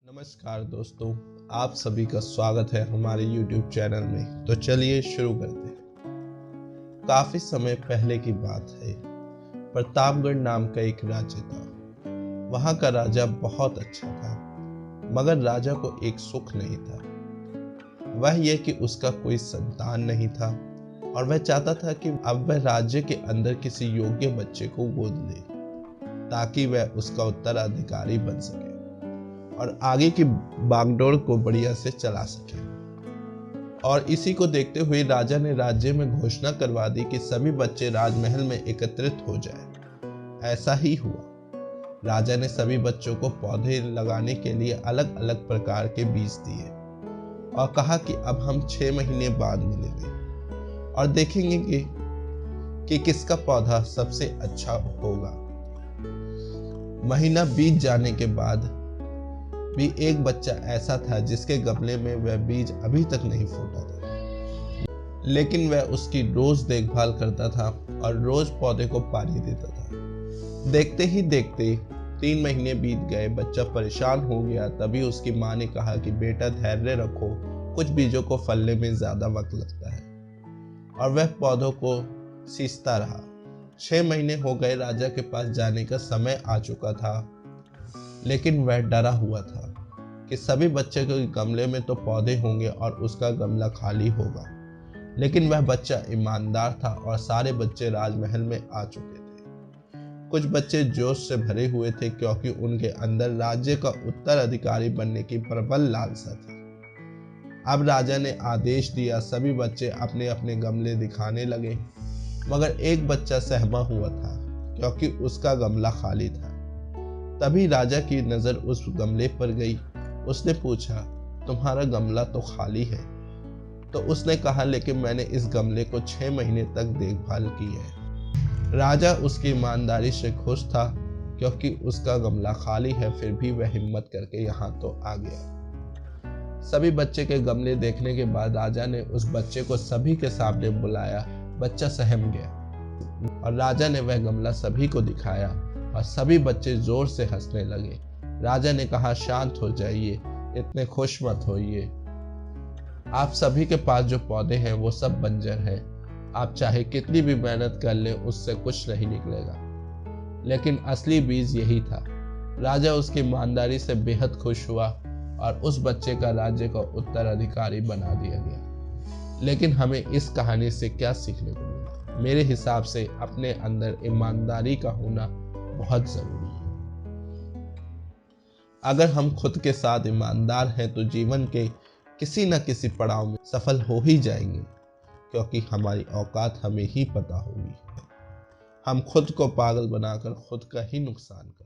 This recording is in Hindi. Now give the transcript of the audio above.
नमस्कार दोस्तों, आप सभी का स्वागत है हमारे YouTube चैनल में। तो चलिए शुरू करते हैं। काफी समय पहले की बात है। प्रतापगढ़ नाम का एक राज्य था। वहां का राजा बहुत अच्छा था, मगर राजा को एक सुख नहीं था। वह यह कि उसका कोई संतान नहीं था और वह चाहता था कि अब वह राज्य के अंदर किसी योग्य बच्चे को गोद ले, ताकि वह उसका उत्तराधिकारी बन सके और आगे की बागडोर को बढ़िया से चला सके। और इसी को देखते हुए राजा ने राज्य में घोषणा करवा दी कि सभी बच्चे राजमहल में एकत्रित हो जाएं। ऐसा ही हुआ। राजा ने सभी बच्चों को पौधे लगाने के लिए अलग अलग प्रकार के बीज दिए और कहा कि अब हम 6 महीने बाद मिलेंगे और देखेंगे कि किसका पौधा सबसे अच्छा होगा। महीना बीत जाने के बाद भी एक बच्चा ऐसा था जिसके गमले में वह बीज अभी तक नहीं फूटा था, लेकिन वह उसकी रोज देखभाल करता था और रोज पौधे को पानी देता था। देखते ही देखते 3 महीने बीत गए। बच्चा परेशान हो गया। तभी उसकी माँ ने कहा कि बेटा धैर्य रखो, कुछ बीजों को फलने में ज्यादा वक्त लगता है। और वह पौधों को सींचता रहा। 6 महीने हो गए। राजा के पास जाने का समय आ चुका था, लेकिन वह डरा हुआ था कि सभी बच्चे के गमले में तो पौधे होंगे और उसका गमला खाली होगा। लेकिन वह बच्चा ईमानदार था और सारे बच्चे राजमहल में आ चुके थे। कुछ बच्चे जोश से भरे हुए थे क्योंकि उनके अंदर राज्य का उत्तराधिकारी बनने की प्रबल लालसा थी। अब राजा ने आदेश दिया, सभी बच्चे अपने अपने गमले दिखाने लगे, मगर एक बच्चा सहमा हुआ था क्योंकि उसका गमला खाली था। तभी राजा की नजर उस गमले पर गई। उसने पूछा, तुम्हारा गमला तो खाली है। तो उसने कहा, लेकिन मैंने इस गमले को 6 महीने तक देखभाल की है। राजा उसकी ईमानदारी से खुश था क्योंकि उसका गमला खाली है, फिर भी वह हिम्मत करके यहाँ तो आ गया। सभी बच्चे के गमले देखने के बाद राजा ने उस बच्चे को सभी के सामने बुलाया। बच्चा सहम गया और राजा ने वह गमला सभी को दिखाया और सभी बच्चे जोर से हंसने लगे। राजा ने कहा, शांत हो जाइए, इतने खुश मत होइए। आप सभी के पास जो पौधे हैं वो सब बंजर हैं। आप चाहे कितनी भी मेहनत कर लें, उससे कुछ नहीं निकलेगा। लेकिन असली बीज यही था। राजा उसकी ईमानदारी से बेहद खुश हुआ और उस बच्चे का राज्य का उत्तराधिकारी बना दिया गया। लेकिन हमें इस कहानी से क्या सीखने को मिला? मेरे हिसाब से अपने अंदर ईमानदारी का होना बहुत जरूरी है। अगर हम खुद के साथ ईमानदार हैं तो जीवन के किसी न किसी पड़ाव में सफल हो ही जाएंगे, क्योंकि हमारी औकात हमें ही पता होगी। हम खुद को पागल बनाकर खुद का ही नुकसान करें।